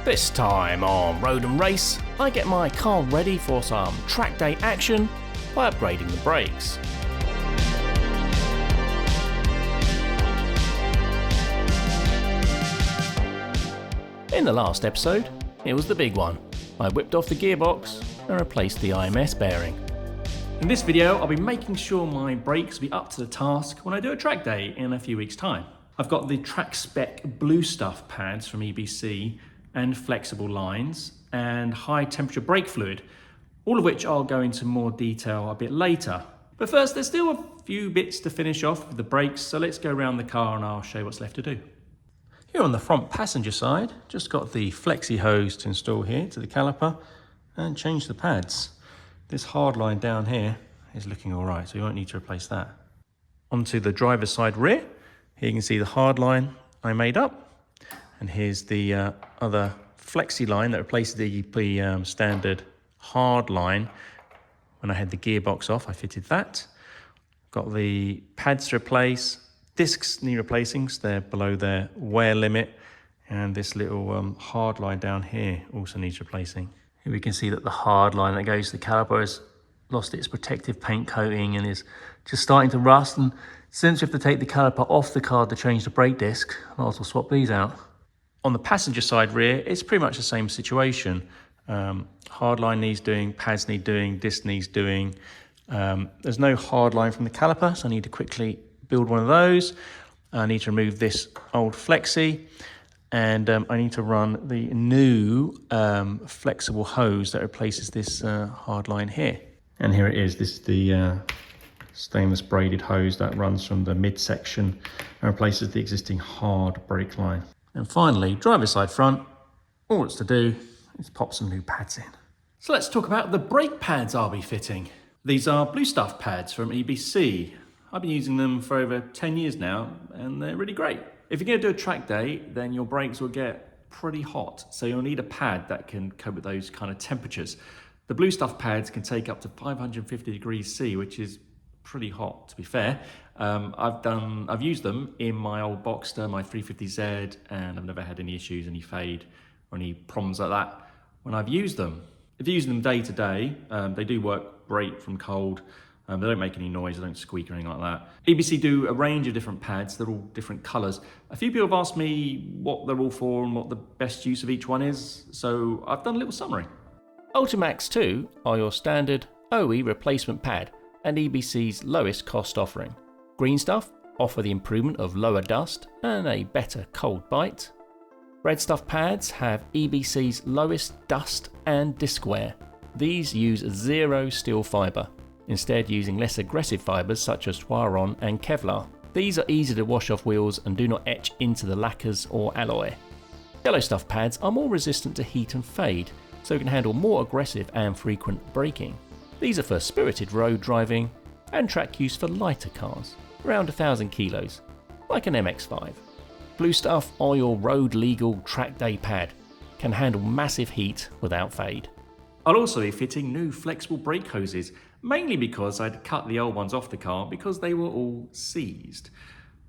This time on Road and Race, I get my car ready for some track day action by upgrading the brakes. In the last episode, it was the big one. I whipped off the gearbox and replaced the IMS bearing. In this video, I'll be making sure my brakes will be up to the task when I do a track day in a few weeks' time. I've got the track spec Bluestuff pads from EBC and flexible lines and high temperature brake fluid, all of which I'll go into more detail a bit later. But first, there's still a few bits to finish off with the brakes, so let's go around the car and I'll show you what's left to do. Here on the front passenger side, just got the flexi hose to install here to the caliper and change the pads. This hard line down here is looking all right, so you won't need to replace that. Onto the driver's side rear, here you can see the hard line I made up. And here's the other flexi line that replaces the standard hard line. When I had the gearbox off, I fitted that. Got the pads to replace. Discs need replacing because they're below their wear limit. And this little hard line down here also needs replacing. Here we can see that the hard line that goes to the caliper has lost its protective paint coating and is just starting to rust. And since we have to take the caliper off the car to change the brake disc, I might as well swap these out. On the passenger side rear, it's pretty much the same situation. Hard line needs doing, pads need doing, disc needs doing. There's no hard line from the caliper, so I need to quickly build one of those. I need to remove this old flexi, and I need to run the new flexible hose that replaces this hard line here. And here it is. This is the stainless braided hose that runs from the midsection and replaces the existing hard brake line. And finally, driver's side front, all it's to do is pop some new pads in. So let's talk about the brake pads I'll be fitting. These are Bluestuff pads from EBC. I've been using them for over 10 years now, and they're really great. If you're going to do a track day, then your brakes will get pretty hot, so you'll need a pad that can cope with those kind of temperatures. The Bluestuff pads can take up to 550 degrees C, which is pretty hot, to be fair. I've used them in my old Boxster, my 350Z, and I've never had any issues, any fade, or any problems like that when I've used them. If you're using them day to day, they do work great from cold. They don't make any noise, they don't squeak or anything like that. EBC do a range of different pads, they're all different colours. A few people have asked me what they're all for and what the best use of each one is, so I've done a little summary. Ultimax 2 are your standard OE replacement pad and EBC's lowest cost offering. Green Stuff offer the improvement of lower dust and a better cold bite. Red Stuff pads have EBC's lowest dust and disc wear. These use zero steel fibre, instead using less aggressive fibres such as Twaron and Kevlar. These are easy to wash off wheels and do not etch into the lacquers or alloy. Yellow Stuff pads are more resistant to heat and fade, so can handle more aggressive and frequent braking. These are for spirited road driving and track use for lighter cars, around 1,000 kilos, like an MX-5. Bluestuff are your road legal track day pad, can handle massive heat without fade. I'll also be fitting new flexible brake hoses, mainly because I'd cut the old ones off the car because they were all seized.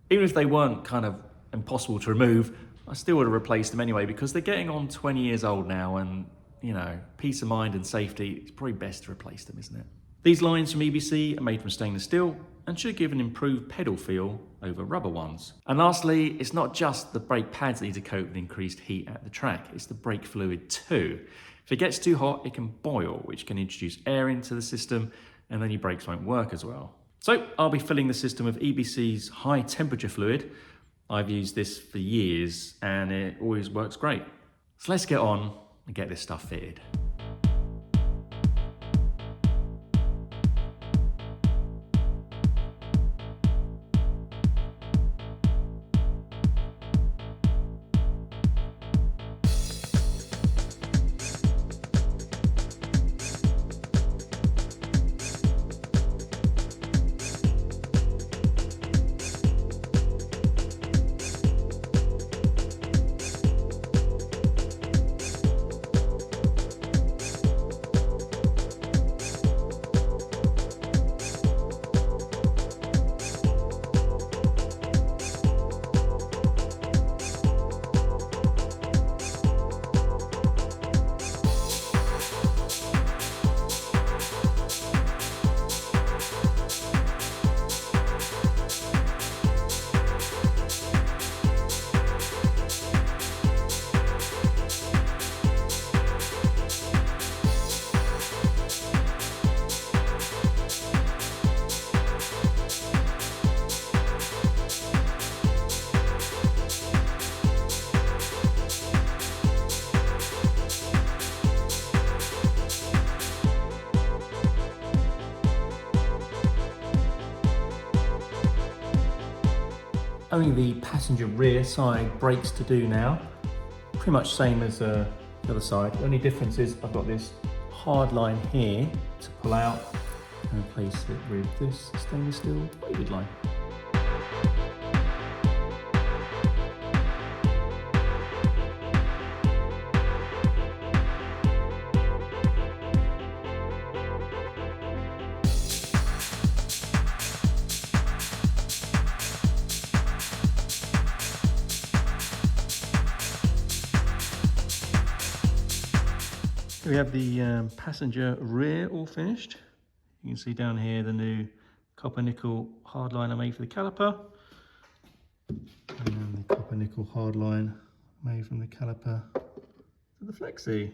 Even if they weren't kind of impossible to remove, I still would have replaced them anyway because they're getting on 20 years old now, and you know, peace of mind and safety, it's probably best to replace them, isn't it? These lines from EBC are made from stainless steel and should give an improved pedal feel over rubber ones. And lastly, it's not just the brake pads that need to cope with increased heat at the track, it's the brake fluid too. If it gets too hot, it can boil, which can introduce air into the system, and then your brakes won't work as well. So I'll be filling the system with EBC's high temperature fluid. I've used this for years and it always works great. So let's get on and get this stuff fitted. only the passenger rear side brakes to do now. Pretty much same as the other side. The only difference is I've got this hard line here to pull out and replace it with this stainless steel weighted line. We have the passenger rear all finished. You can see down here the new copper nickel hard line I made for the caliper. And the copper nickel hard line made from the caliper to the flexi.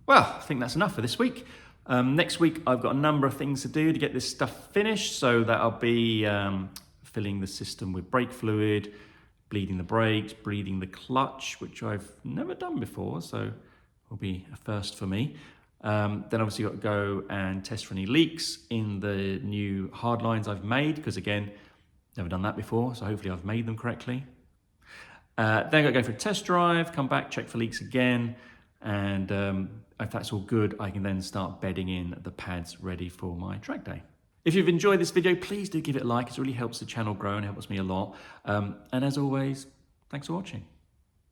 Well, I think that's enough for this week. Next week I've got a number of things to do to get this stuff finished. So that I'll be filling the system with brake fluid, bleeding the brakes, bleeding the clutch, which I've never done before. So will be a first for me. Then obviously got to go and test for any leaks in the new hard lines I've made, because again, never done that before, so hopefully I've made them correctly. Then I've got to go for a test drive, come back, check for leaks again, and if that's all good, I can then start bedding in the pads ready for my track day. If you've enjoyed this video, please do give it a like, it really helps the channel grow and helps me a lot. And as always, thanks for watching.